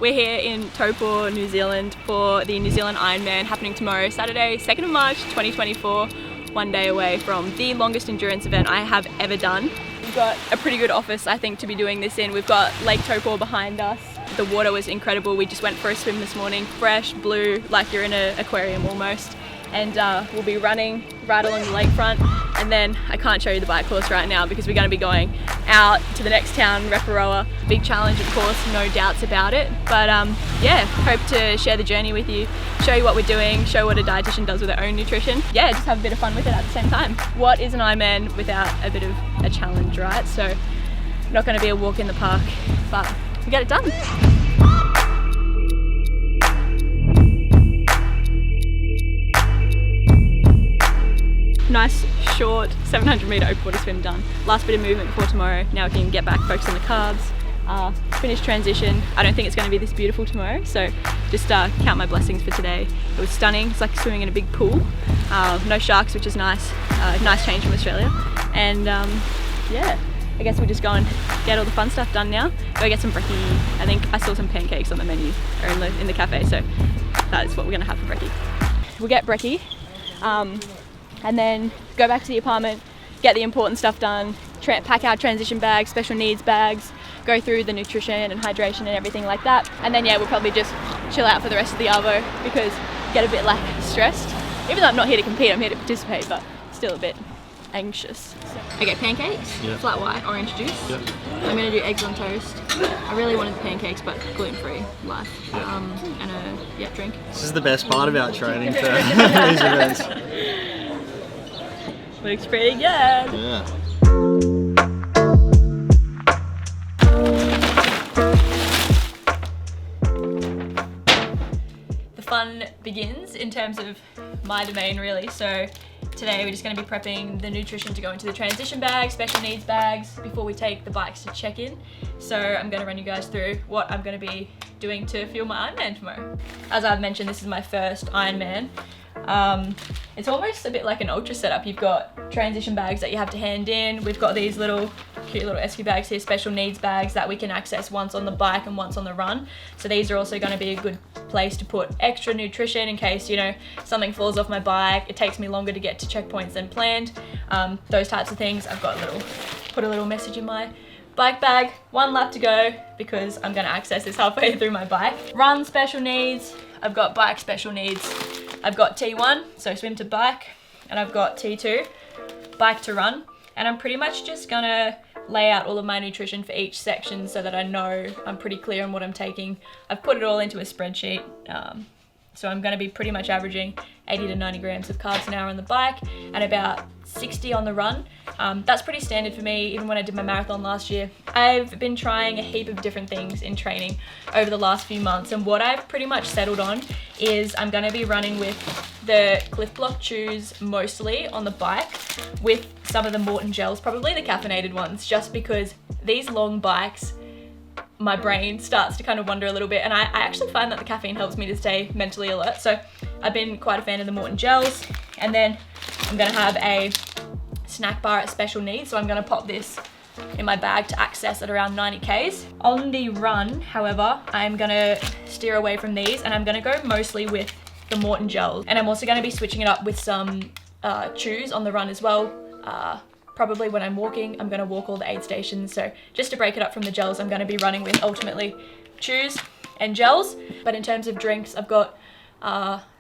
We're here in Taupo, New Zealand for the New Zealand Ironman happening tomorrow, Saturday, 2nd of March 2024, one day away from the longest endurance event I have ever done. We've got a pretty good office, I think, to be doing this in. We've got Lake Taupo behind us. The water was incredible. We just went for a swim this morning, fresh, blue, like you're in an aquarium almost. And we'll be running right along the lakefront, and then I can't show you the bike course right now because we're going to be going out to the next town, Reparoa. Big challenge, of course, no doubts about it, but yeah, hope to share the journey with you, show you what we're doing, show what a dietitian does with their own nutrition. Yeah, just have a bit of fun with it at the same time. What is an Ironman without a bit of a challenge, right? So not going to be a walk in the park, but we get it done. Nice short 700 metre open water swim done. Last bit of movement before tomorrow. Now we can get back, focus on the carbs, finish transition. I don't think it's going to be this beautiful tomorrow, so just count my blessings for today. It was stunning. It's like swimming in a big pool. No sharks, which is nice. Nice change from Australia. And yeah, I guess we'll just go and get all the fun stuff done now. Go get some brekky. I think I saw some pancakes on the menu or in the cafe, so that is what we're going to have for brekky. We'll get brekky. And then go back to the apartment, get the important stuff done, pack our transition bags, special needs bags, go through the nutrition and hydration and everything like that. And then yeah, we'll probably just chill out for the rest of the Arvo because get a bit like stressed. Even though I'm not here to compete, I'm here to participate, but still a bit anxious. Okay, pancakes, flat white, orange juice. Yep. I'm gonna do eggs on toast. I really wanted the pancakes, but gluten-free, life. And a drink. This is the best part about training for these events. Looks pretty good. Yeah. The fun begins in terms of my domain, really. So today we're just going to be prepping the nutrition to go into the transition bags, special needs bags, before we take the bikes to check in. So I'm going to run you guys through what I'm going to be doing to fuel my Ironman tomorrow. As I've mentioned, this is my first Ironman. It's almost a bit like an ultra setup. You've got transition bags that you have to hand in. We've got these cute little esky bags here, special needs bags that we can access once on the bike and once on the run. So these are also going to be a good place to put extra nutrition in case, you know, something falls off my bike, it takes me longer to get to checkpoints than planned. Those types of things. I've got put a little message in my bike bag. 1 lap to go because I'm going to access this halfway through my bike. Run special needs. I've got bike special needs. I've got T1, so swim to bike, and I've got T2, bike to run. And I'm pretty much just gonna lay out all of my nutrition for each section so that I know I'm pretty clear on what I'm taking. I've put it all into a spreadsheet. So I'm gonna be pretty much averaging 80 to 90 grams of carbs an hour on the bike and about 60 on the run. That's pretty standard for me, even when I did my marathon last year. I've been trying a heap of different things in training over the last few months, and what I've pretty much settled on is I'm gonna be running with the Cliff Block chews mostly on the bike, with some of the Morton gels, probably the caffeinated ones, just because these long bikes, my brain starts to kind of wander a little bit, and I actually find that the caffeine helps me to stay mentally alert. So I've been quite a fan of the Morton gels, and then I'm gonna have a snack bar at special needs, so I'm gonna pop this in my bag to access at around 90 Ks. On the run, however, I'm gonna steer away from these, and I'm gonna go mostly with the Morton gels, and I'm also gonna be switching it up with some chews on the run as well. Probably when I'm walking, I'm gonna walk all the aid stations. So just to break it up from the gels, I'm gonna be running with ultimately chews and gels. But in terms of drinks, I've got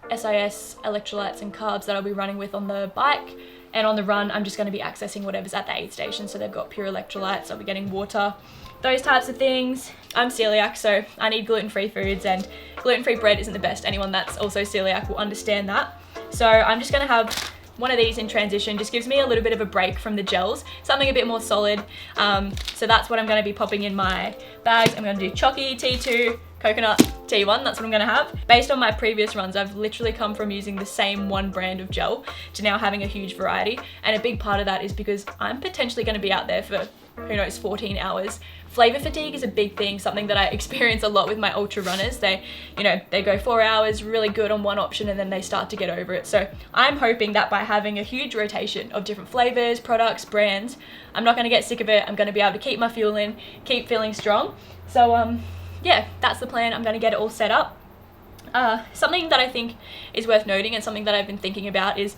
SIS, electrolytes and carbs that I'll be running with on the bike. And on the run, I'm just gonna be accessing whatever's at the aid station. So they've got pure electrolytes, I'll be getting water, those types of things. I'm celiac, so I need gluten-free foods, and gluten-free bread isn't the best. Anyone that's also celiac will understand that. So I'm just gonna have one of these in transition. Just gives me a little bit of a break from the gels, something a bit more solid. So that's what I'm gonna be popping in my bags. I'm gonna do Chocky, T2, coconut, T1, that's what I'm gonna have. Based on my previous runs, I've literally come from using the same one brand of gel to now having a huge variety. And a big part of that is because I'm potentially gonna be out there for, who knows, 14 hours. Flavor fatigue is a big thing, something that I experience a lot with my ultra runners. They go 4 hours really good on one option and then they start to get over it. So I'm hoping that by having a huge rotation of different flavors, products, brands, I'm not gonna get sick of it. I'm gonna be able to keep my fuel in, keep feeling strong. So yeah, that's the plan. I'm going to get it all set up. Something that I think is worth noting and something that I've been thinking about is,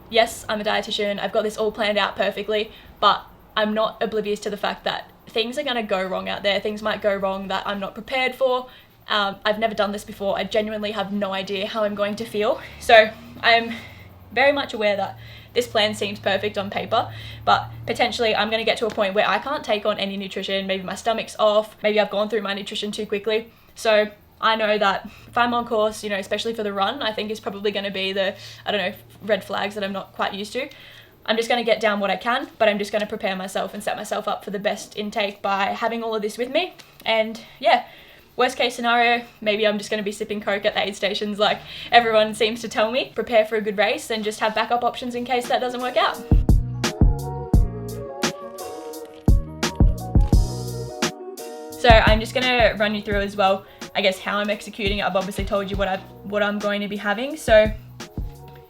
yes, I'm a dietitian, I've got this all planned out perfectly, but I'm not oblivious to the fact that things are going to go wrong out there. Things might go wrong that I'm not prepared for. I've never done this before. I genuinely have no idea how I'm going to feel. So I'm very much aware that this plan seems perfect on paper, but potentially I'm going to get to a point where I can't take on any nutrition. Maybe my stomach's off. Maybe I've gone through my nutrition too quickly. So I know that if I'm on course, you know, especially for the run, I think is probably going to be the, I don't know, red flags that I'm not quite used to. I'm just going to get down what I can, but I'm just going to prepare myself and set myself up for the best intake by having all of this with me. And yeah, worst case scenario, maybe I'm just going to be sipping Coke at the aid stations like everyone seems to tell me. Prepare for a good race and just have backup options in case that doesn't work out. So I'm just going to run you through as well, I guess, how I'm executing it. I've obviously told you what I'm going to be having. So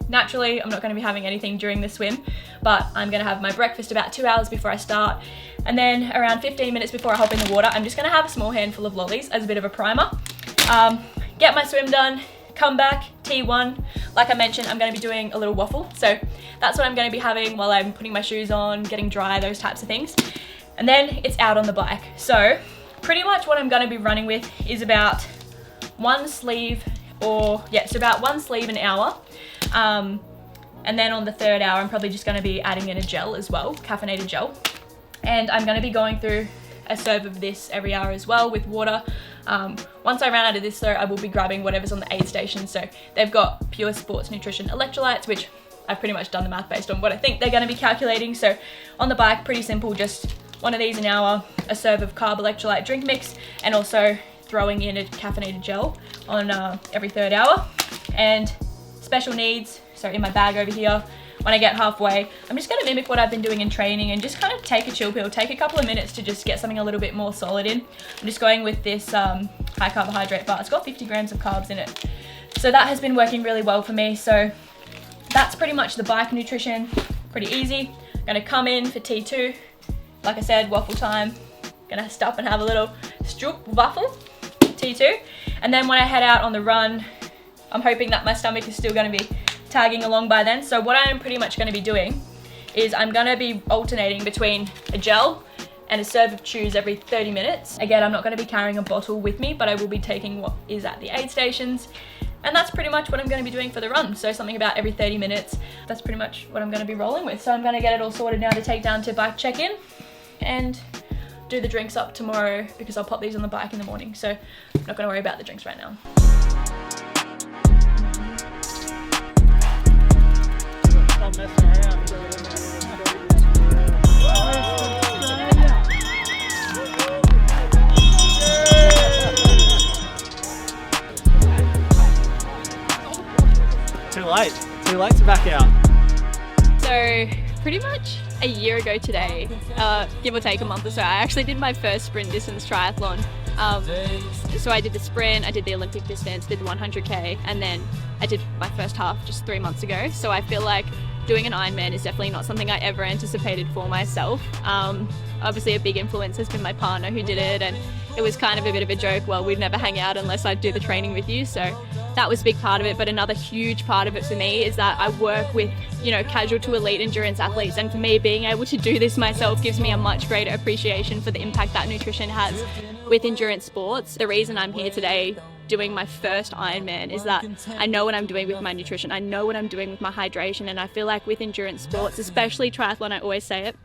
naturally, I'm not going to be having anything during the swim, but I'm going to have my breakfast about 2 hours before I start. And then around 15 minutes before I hop in the water, I'm just going to have a small handful of lollies as a bit of a primer. Get my swim done, come back, T1. Like I mentioned, I'm going to be doing a little waffle. So that's what I'm going to be having while I'm putting my shoes on, getting dry, those types of things. And then it's out on the bike. So pretty much what I'm going to be running with is about one sleeve about one sleeve an hour. And then on the third hour, I'm probably just going to be adding in a gel as well, caffeinated gel. And I'm going to be going through a serve of this every hour as well with water. Once I run out of this though, I will be grabbing whatever's on the aid station. So they've got pure sports nutrition electrolytes, which I've pretty much done the math based on what I think they're going to be calculating. So on the bike, pretty simple, just one of these an hour, a serve of carb electrolyte drink mix, and also throwing in a caffeinated gel on every third hour. And special needs, so in my bag over here, when I get halfway, I'm just going to mimic what I've been doing in training and just kind of take a chill pill, take a couple of minutes to just get something a little bit more solid in. I'm just going with this high carbohydrate bar. It's got 50 grams of carbs in it. So that has been working really well for me. So that's pretty much the bike nutrition, pretty easy. I'm going to come in for T2. Like I said, waffle time. Gonna stop and have a little stroop waffle, T2. And then when I head out on the run, I'm hoping that my stomach is still gonna be tagging along by then. So what I'm pretty much gonna be doing is I'm gonna be alternating between a gel and a serve of chews every 30 minutes. Again, I'm not gonna be carrying a bottle with me, but I will be taking what is at the aid stations. And that's pretty much what I'm going to be doing for the run. So something about every 30 minutes. That's pretty much what I'm going to be rolling with. So I'm going to get it all sorted now to take down to bike check-in and do the drinks up tomorrow because I'll pop these on the bike in the morning. So I'm not going to worry about the drinks right now. Stop messing around. Too late to back out. So pretty much a year ago today, give or take a month or so, I actually did my first sprint distance triathlon. So I did the sprint, I did the Olympic distance, did the 100k, and then I did my first half just 3 months ago. So I feel like doing an Ironman is definitely not something I ever anticipated for myself. Obviously a big influence has been my partner who did it, and it was kind of a bit of a joke, well, we'd never hang out unless I'd do the training with you. So that was a big part of it. But another huge part of it for me is that I work with, casual to elite endurance athletes. And for me, being able to do this myself gives me a much greater appreciation for the impact that nutrition has with endurance sports. The reason I'm here today doing my first Ironman is that I know what I'm doing with my nutrition. I know what I'm doing with my hydration. And I feel like with endurance sports, especially triathlon, I always say it,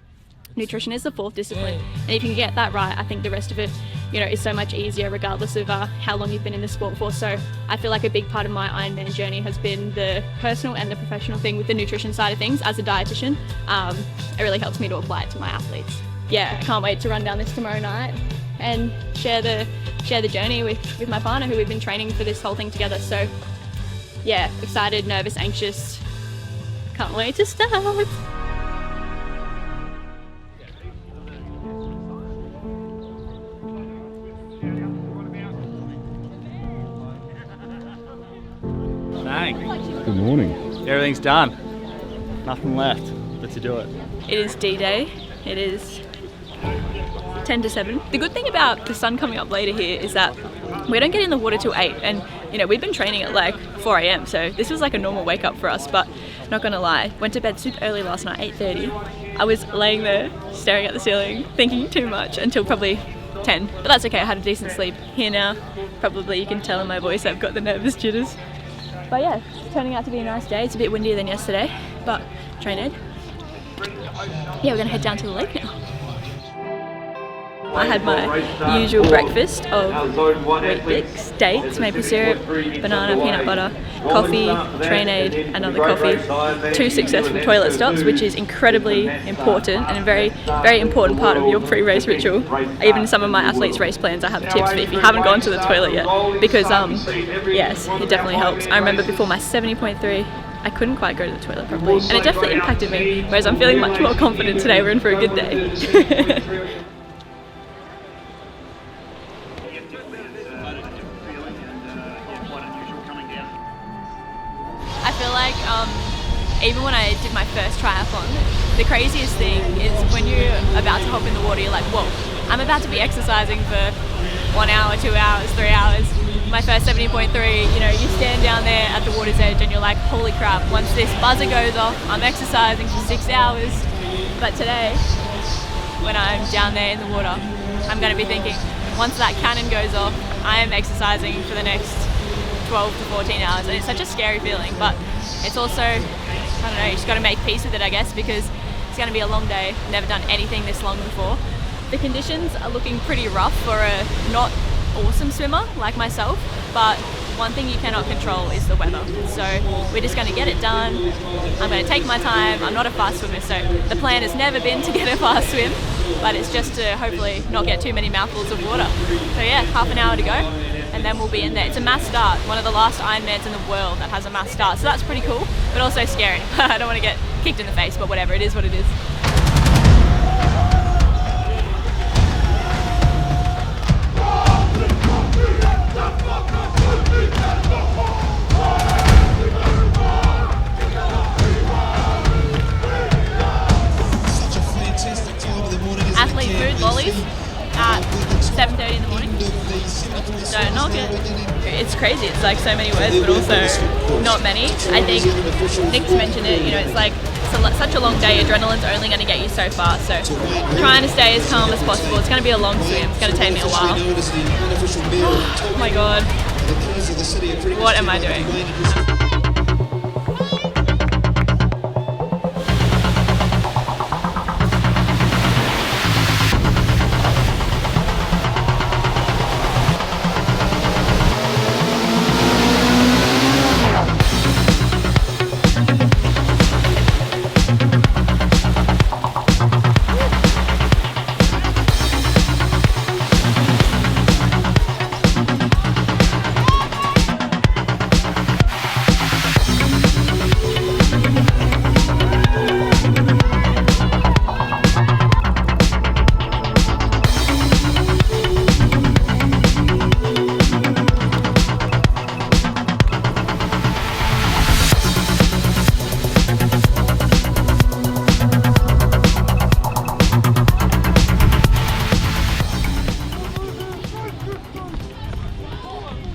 nutrition is the fourth discipline. And if you can get that right, I think the rest of it, is so much easier regardless of how long you've been in the sport for. So I feel like a big part of my Ironman journey has been the personal and the professional thing with the nutrition side of things. As a dietitian, it really helps me to apply it to my athletes. Yeah, I can't wait to run down this tomorrow night and share the journey with my partner who we've been training for this whole thing together. So yeah, excited, nervous, anxious, can't wait to start. Good morning. Everything's done. Nothing left but to do it. It is D-Day. It is 10 to 7. The good thing about the sun coming up later here is that we don't get in the water till 8, and you know, we've been training at like 4 a.m, so this was like a normal wake up for us. But not gonna lie, went to bed super early last night, 8:30. I was laying there staring at the ceiling thinking too much until probably 10, but that's okay. I had a decent sleep. Here now, probably you can tell in my voice I've got the nervous jitters. But yeah, it's turning out to be a nice day. It's a bit windier than yesterday, but trained. Yeah, we're gonna head down to the lake now. I had my usual breakfast of Wheat Bix, dates, maple syrup, banana, peanut butter, coffee, Trainade, another coffee, 2 successful toilet stops, which is incredibly important and a very, very important part of your pre-race ritual. Even in some of my athletes' race plans, I have tips for if you haven't gone to the toilet yet, because yes, it definitely helps. I remember before my 70.3, I couldn't quite go to the toilet properly, and it definitely impacted me, whereas I'm feeling much more confident today. We're in for a good day. I feel like even when I did my first triathlon, the craziest thing is when you're about to hop in the water, you're like, whoa, I'm about to be exercising for 1 hour, 2 hours, 3 hours. My first 70.3, you know, you stand down there at the water's edge and you're like, holy crap, once this buzzer goes off, I'm exercising for 6 hours. But today, when I'm down there in the water, I'm going to be thinking, once that cannon goes off, I am exercising for the next 12 to 14 hours, and it's such a scary feeling, but it's also, I don't know, you just got to make peace with it, I guess, because it's going to be a long day. Never done anything this long before. The conditions are looking pretty rough for a not awesome swimmer like myself, but one thing you cannot control is the weather. So we're just going to get it done. I'm going to take my time. I'm not a fast swimmer, so the plan has never been to get a fast swim, but it's just to hopefully not get too many mouthfuls of water. So yeah, half an hour to go, and then we'll be in there. It's a mass start, one of the last Ironmans in the world that has a mass start, so that's pretty cool, but also scary. I don't want to get kicked in the face, but whatever, it is what it is. Athlete food lollies at 7:30 in the morning. So not good. It's crazy. It's like so many words, but also not many. I think Nick's mentioned it. You know, it's like such a long day. Adrenaline's only going to get you so far. So trying to stay as calm as possible. It's going to be a long swim. It's going to take me a while. Oh my god. What am I doing?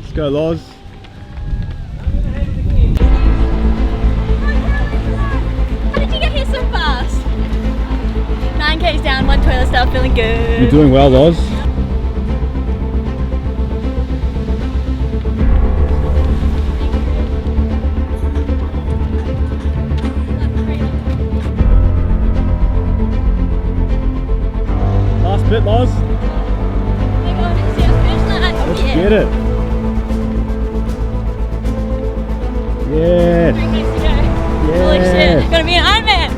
Let's go, Loz. How did you get here so fast? 9K's down, 1 toilet stop, feeling good. You're doing well, Loz. Last bit, Loz. Oh my god, see our finish line? Oh, Let's yeah. get it. Yes. 3 minutes to go. Holy shit, Yes. it's gonna be an Ironman!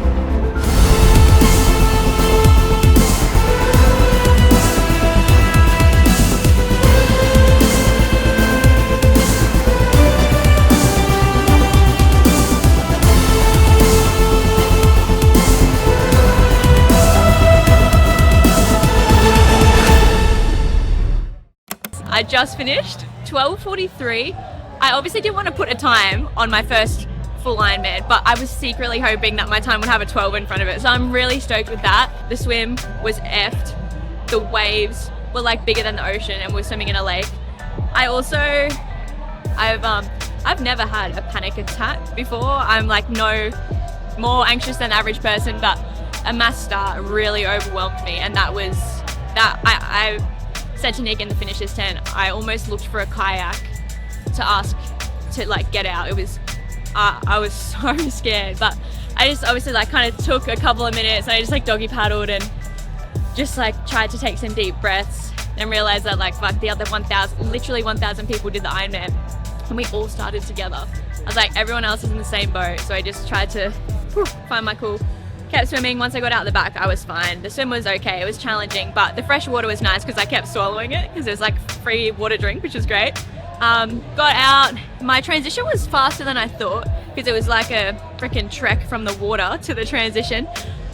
I just finished 12:43. I obviously didn't want to put a time on my first full Ironman, but I was secretly hoping that my time would have a 12 in front of it. So I'm really stoked with that. The swim was effed. The waves were like bigger than the ocean and we're swimming in a lake. I've never had a panic attack before. I'm like no more anxious than the average person, but a mass start really overwhelmed me, and I said to Nick in the finishers tent, I almost looked for a kayak to ask to like get out. I was so scared, but I just obviously like kind of took a couple of minutes and I just like doggy paddled and just like tried to take some deep breaths and realized that like fuck, the other 1,000 people did the Ironman and we all started together. I was like, everyone else is in the same boat, so I just tried to find my cool. Kept swimming. Once I got out the back, I was fine. The swim was okay. It was challenging, but the fresh water was nice because I kept swallowing it because it was like free water drink, which was great. Got out. My transition was faster than I thought because it was like a freaking trek from the water to the transition.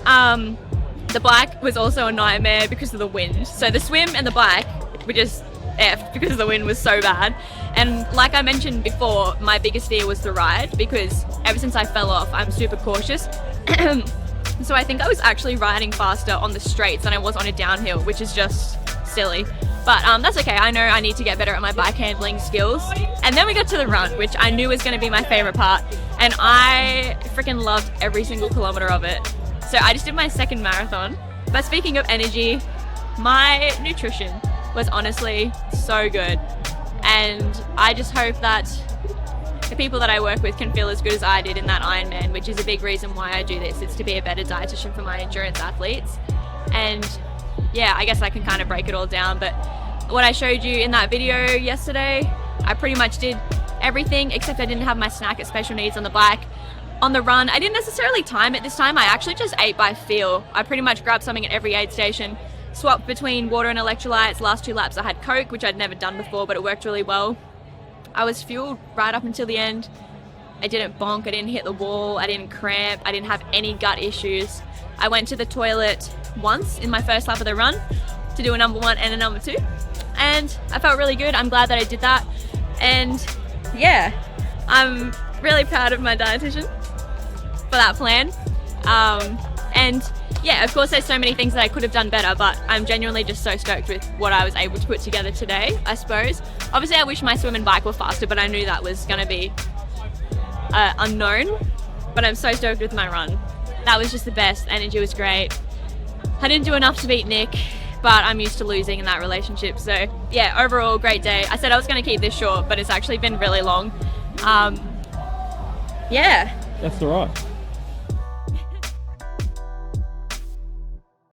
The bike was also a nightmare because of the wind. So the swim and the bike were just effed because the wind was so bad. And like I mentioned before, my biggest fear was the ride because ever since I fell off, I'm super cautious. So I think I was actually riding faster on the straights than I was on a downhill, which is just silly. But that's okay. I know I need to get better at my bike handling skills. And then we got to the run, which I knew was going to be my favorite part. And I freaking loved every single kilometer of it. So I just did my second marathon. But speaking of energy, my nutrition was honestly so good. And I just hope that the people that I work with can feel as good as I did in that Ironman, which is a big reason why I do this. It's to be a better dietitian for my endurance athletes. And yeah, I guess I can kind of break it all down, but what I showed you in that video yesterday, I pretty much did everything except I didn't have my snack at special needs on the bike. On the run, I didn't necessarily time it this time. I actually just ate by feel. I pretty much grabbed something at every aid station, swapped between water and electrolytes. Last 2 laps I had Coke, which I'd never done before, but it worked really well. I was fueled right up until the end. I didn't bonk, I didn't hit the wall, I didn't cramp, I didn't have any gut issues. I went to the toilet once in my first lap of the run to do a number 1 and a number 2. And I felt really good. I'm glad that I did that. And yeah, I'm really proud of my dietitian for that plan. And yeah, of course there's so many things that I could have done better, but I'm genuinely just so stoked with what I was able to put together today, I suppose. Obviously I wish my swim and bike were faster, but I knew that was gonna be unknown, but I'm so stoked with my run. That was just the best. Energy was great. I didn't do enough to beat Nick, but I'm used to losing in that relationship. So yeah, overall great day. I said I was gonna keep this short, but it's actually been really long. Yeah. That's all right.